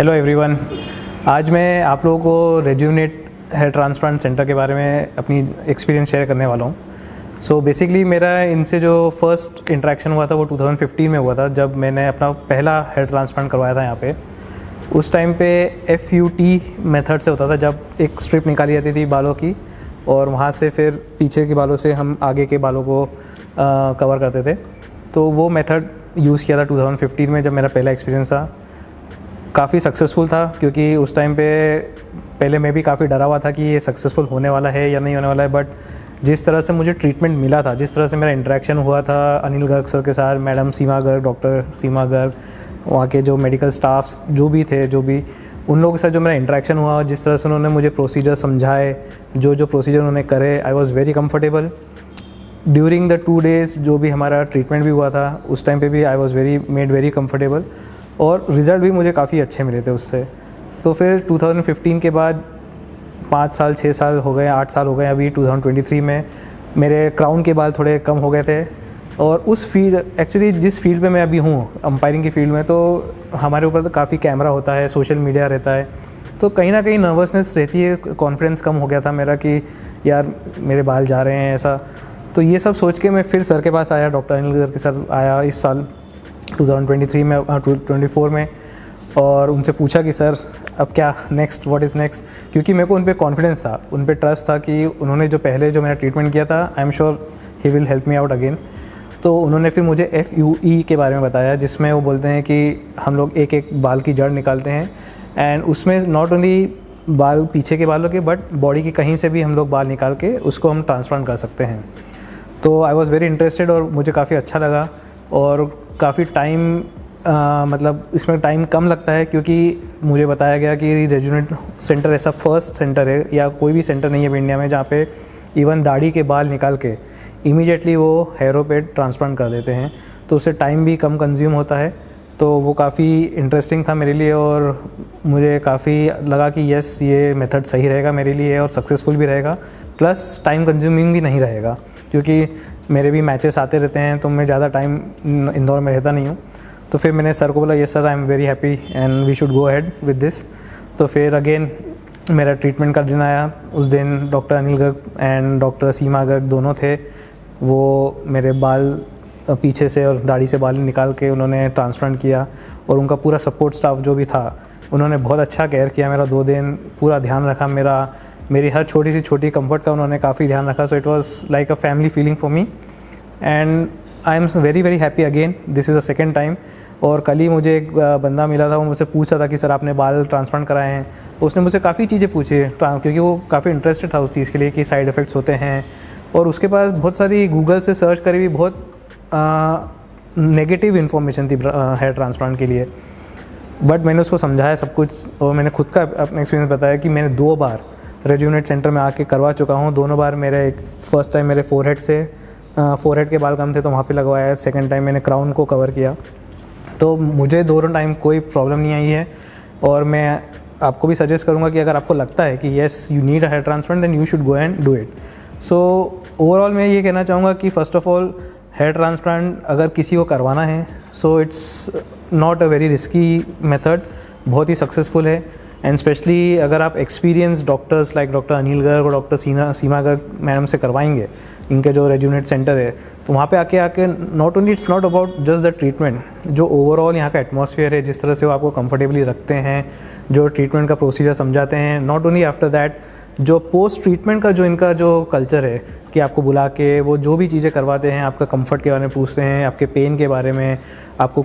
Hello everyone. आज मैं आप लोगों को रेजुनेट हेयर ट्रांसप्लांट सेंटर के बारे में अपनी एक्सपीरियंस शेयर करने वाला हूँ। सो बेसिकली मेरा इनसे जो फर्स्ट इंटरेक्शन हुआ था वो 2015 में हुआ था, जब मैंने अपना पहला हेयर ट्रांसप्लांट करवाया था यहाँ पे। उस टाइम पे FUT मेथड से होता था, जब एक स्ट्रिप निकाली जाती थी बालों की और वहाँ से फिर पीछे के बालों से हम आगे के बालों को कवर करते थे। तो वो मेथड यूज़ किया था 2015 में, जब मेरा पहला एक्सपीरियंस था। काफ़ी सक्सेसफुल था, क्योंकि उस टाइम पे पहले मैं भी काफ़ी डरा हुआ था कि ये सक्सेसफुल होने वाला है या नहीं होने वाला है। बट जिस तरह से मुझे ट्रीटमेंट मिला था, जिस तरह से मेरा इंटरेक्शन हुआ था अनिल गर्ग सर के साथ, मैडम सीमा गर्ग, डॉक्टर सीमा गर्ग, वहाँ के जो मेडिकल स्टाफ्स जो भी थे, उन लोगों के साथ जो मेरा इंटरेक्शन हुआ, जिस तरह से उन्होंने मुझे प्रोसीजर समझाए, जो प्रोसीजर उन्होंने करे, I was very comfortable. During the 2 days जो भी हमारा ट्रीटमेंट भी हुआ था, उस टाइम पे भी I was made very comfortable और रिज़ल्ट भी मुझे काफ़ी अच्छे मिले थे उससे। तो फिर 2015 के बाद 5 साल 6 साल हो गए, 8 साल हो गए। अभी 2023 में मेरे क्राउन के बाल थोड़े कम हो गए थे। और उस फील्ड, एक्चुअली जिस फील्ड में मैं अभी हूँ, अंपायरिंग की फील्ड में, तो हमारे ऊपर तो काफ़ी कैमरा होता है, सोशल मीडिया रहता है, तो कहीं ना कहीं नर्वसनेस रहती है। कॉन्फिडेंस कम हो गया था मेरा कि यार मेरे बाल जा रहे हैं, ऐसा। तो ये सब सोच के मैं फिर सर के पास आया, डॉक्टर अनिल गर्ग के साथ आया इस साल 2023 में 24 में, और उनसे पूछा कि सर अब क्या नेक्स्ट, व्हाट इज़ नेक्स्ट। क्योंकि मेरे को उन पे कॉन्फिडेंस था, उन पे ट्रस्ट था कि उन्होंने जो पहले जो मेरा ट्रीटमेंट किया था, I am sure he will help me out again. तो उन्होंने फिर मुझे FUE के बारे में बताया, जिसमें वो बोलते हैं कि हम लोग एक एक बाल की जड़ निकालते हैं, एंड उसमें नॉट ओनली बाल पीछे के बालों के, बट बॉडी की कहीं से भी हम लोग बाल निकाल के उसको हम ट्रांसप्लांट कर सकते हैं। तो आई वॉज़ वेरी इंटरेस्टेड और मुझे काफ़ी अच्छा लगा। और काफ़ी टाइम मतलब इसमें टाइम कम लगता है, क्योंकि मुझे बताया गया कि रेजुनेट सेंटर ऐसा फर्स्ट सेंटर है, या कोई भी सेंटर नहीं है इंडिया में, जहाँ पे इवन दाढ़ी के बाल निकाल के इमीडिएटली वो हेयरों पे ट्रांसप्लांट कर देते हैं। तो उससे टाइम भी कम कंज्यूम होता है। तो वो काफ़ी इंटरेस्टिंग था मेरे लिए, और मुझे काफ़ी लगा कि यस, ये मेथड सही रहेगा मेरे लिए और सक्सेसफुल भी रहेगा, प्लस टाइम कंज्यूमिंग भी नहीं रहेगा, क्योंकि मेरे भी मैचेस आते रहते हैं, तो मैं ज़्यादा टाइम इंदौर में रहता नहीं हूँ। तो फिर मैंने सर को बोला, yes sir, I am very happy and we should go ahead with this. तो फिर अगेन मेरा ट्रीटमेंट का दिन आया। उस दिन doctor Anil Garg and doctor Seema Garg दोनों थे। वो मेरे बाल पीछे से और दाढ़ी से बाल निकाल के उन्होंने ट्रांसप्लांट किया, और उनका पूरा सपोर्ट स्टाफ जो भी था, उन्होंने बहुत अच्छा केयर किया मेरा। 2 दिन पूरा ध्यान रखा मेरी हर छोटी सी छोटी कंफर्ट का उन्होंने काफ़ी ध्यान रखा। So it was like a family feeling for me, and I am very very happy again. This is a second time. और कल ही मुझे एक बंदा मिला था, वो मुझसे पूछ रहा था कि सर आपने बाल ट्रांसप्लांट कराए हैं। उसने मुझसे काफ़ी चीज़ें पूछी, क्योंकि वो काफ़ी इंटरेस्टेड था उस चीज़ के लिए कि साइड इफ़ेक्ट्स होते हैं, और उसके पास बहुत सारी गूगल से सर्च करी हुई बहुत नेगेटिव इन्फॉर्मेशन थी हेयर ट्रांसप्लांट के लिए। बट मैंने उसको समझाया सब कुछ, और मैंने खुद का अपना एक्सपीरियंस बताया कि मैंने 2 बार रेजुनेट सेंटर में आके करवा चुका हूँ। दोनों बार मेरे फर्स्ट टाइम मेरे फोरहेड के बाल कम थे, तो वहाँ पे लगवाया। सेकंड टाइम मैंने क्राउन को कवर किया। तो मुझे दोनों टाइम कोई प्रॉब्लम नहीं आई है। और मैं आपको भी सजेस्ट करूँगा कि अगर आपको लगता है कि yes you need a hair transplant, then you should go and do it. So overall मैं ये कहना चाहूँगा कि first of all hair transplant अगर किसी को करवाना है, so it's not a very risky method, बहुत ही सक्सेसफुल है। एंड स्पेशली अगर आप experience doctors like doctor Anil Garg और डॉक्टर सीमा गर्ग मैडम से करवाएंगे, इनके जो रेजुनेट सेंटर है, तो वहाँ पे आके not only it's not about just the treatment, जो ओवरऑल यहाँ का एटमॉस्फेयर है, जिस तरह से वो आपको कंफर्टेबली रखते हैं, जो ट्रीटमेंट का प्रोसीजर समझाते हैं, नॉट ओनली आफ्टर दैट, जो पोस्ट ट्रीटमेंट का जो इनका जो कल्चर है कि आपको बुला के वो जो भी चीज़ें करवाते हैं, आपका कंफर्ट के बारे में पूछते हैं, आपके पेन के बारे में, आपको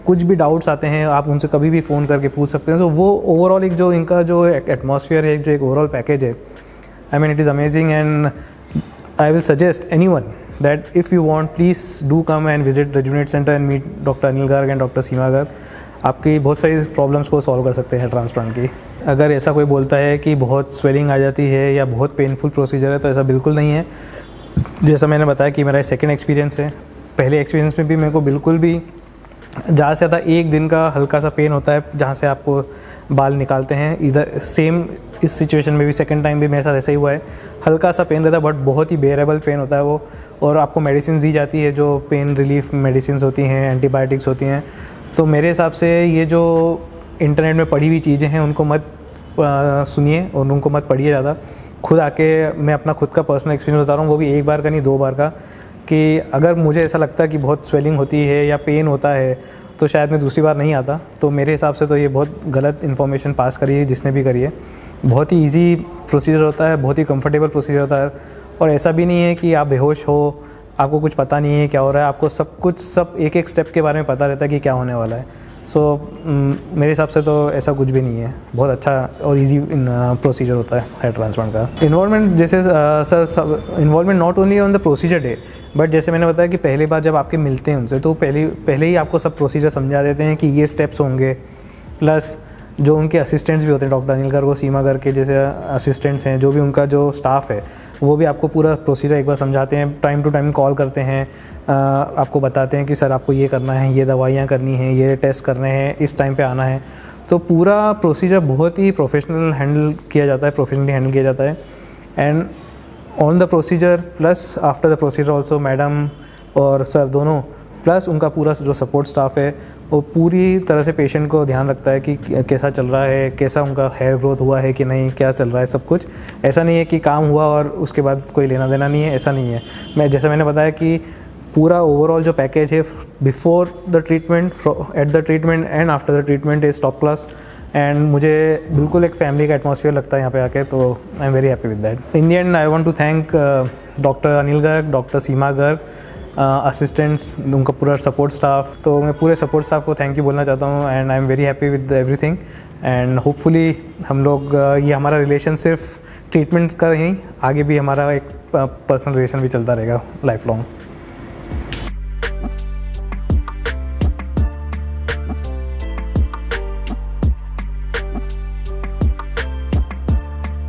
कुछ भी डाउट्स आते हैं, आप उनसे कभी भी फ़ोन करके पूछ सकते हैं। तो वो ओवरऑल एक जो इनका जो एटमॉस्फेयर है, जो एक ओवरऑल पैकेज है, I mean it is amazing. And I will suggest anyone that if you want, please do come and visit Rejuvenate Center and meet Dr. Anil Garg and Dr. Seema Garg. आपकी बहुत सारी problems को solve कर सकते हैं transplant की। अगर ऐसा कोई बोलता है कि बहुत स्वेलिंग आ जाती है या बहुत पेनफुल प्रोसीजर है, तो ऐसा बिल्कुल नहीं है। जैसा मैंने बताया कि मेरा सेकंड एक्सपीरियंस है। पहले एक्सपीरियंस में भी मेरे को बिल्कुल भी ज़्यादा से ज़्यादा 1 दिन का हल्का सा पेन होता है, जहाँ से आपको बाल निकालते हैं। इधर सेम इस सिचुएशन में भी सेकंड टाइम भी मेरे साथ ऐसा ही हुआ है। हल्का सा पेन रहता है, बट बहुत ही बेरेबल पेन होता है वो। और आपको मेडिसिन दी जाती है, जो पेन रिलीफ मेडिसिन होती हैं, एंटीबायोटिक्स होती हैं। तो मेरे हिसाब से ये जो इंटरनेट में पढ़ी हुई चीज़ें हैं उनको मत सुनिए और उनको मत पढ़िए ज़्यादा। खुद आके मैं अपना खुद का पर्सनल एक्सपीरियंस बता रहा हूँ, वो भी एक बार का नहीं 2 बार का, कि अगर मुझे ऐसा लगता है कि बहुत स्वेलिंग होती है या पेन होता है तो शायद मैं दूसरी बार नहीं आता। तो मेरे हिसाब से तो ये बहुत गलत इन्फॉर्मेशन पास करी है जिसने भी करी है। बहुत ही ईजी प्रोसीजर होता है, बहुत ही कंफर्टेबल प्रोसीजर होता है, और ऐसा भी नहीं है कि आप बेहोश हो, आपको कुछ पता नहीं है क्या हो रहा है, आपको सब कुछ सब एक एक स्टेप के बारे में पता रहता है कि क्या होने वाला है। सो मेरे हिसाब से तो ऐसा कुछ भी नहीं है, बहुत अच्छा और इजी प्रोसीजर होता है हेयर ट्रांसप्लांट का। इन्वॉल्वमेंट जैसे sir involvement not only on the procedure day, but जैसे मैंने बताया कि पहली बार जब आपके मिलते हैं उनसे तो पहले ही आपको सब प्रोसीजर समझा देते हैं कि ये स्टेप्स होंगे। प्लस जो उनके असिस्टेंट्स भी होते हैं, डॉक्टर अनिल गर्ग और सीमा गर्ग के जैसे असिस्टेंट्स हैं, जो भी उनका जो स्टाफ है वो भी आपको पूरा प्रोसीजर एक बार समझाते हैं। टाइम टू टाइम कॉल करते हैं, आपको बताते हैं कि सर आपको ये करना है, ये दवाइयाँ करनी हैं, ये टेस्ट करने हैं, इस टाइम पे आना है। तो पूरा प्रोसीजर बहुत ही प्रोफेशनली हैंडल किया जाता है। And on the procedure plus after the procedure also madam और सर दोनों प्लस उनका पूरा जो सपोर्ट स्टाफ है वो पूरी तरह से पेशेंट को ध्यान रखता है कि कैसा चल रहा है, कैसा उनका हेयर ग्रोथ हुआ है कि नहीं, क्या चल रहा है सब कुछ। ऐसा नहीं है कि काम हुआ और उसके बाद कोई लेना देना नहीं है, ऐसा नहीं है। जैसे मैंने बताया कि पूरा ओवरऑल जो पैकेज है before the treatment, at the treatment and after the treatment is top class. And मुझे बिल्कुल एक फैमिली का एटमॉस्फेयर लगता है यहाँ पे आके, तो I am very happy with that. In the end I want to thank doctor Anil Garg, doctor Seema Garg, assistants, उनका पूरा सपोर्ट स्टाफ। तो मैं पूरे सपोर्ट स्टाफ को थैंक यू बोलना चाहता हूँ। And I am very happy with everything. And hopefully हम लोग ये हमारा रिलेशन सिर्फ ट्रीटमेंट का नहीं, आगे भी हमारा एक पर्सनल रिलेशन भी चलता रहेगा लाइफ लॉन्ग।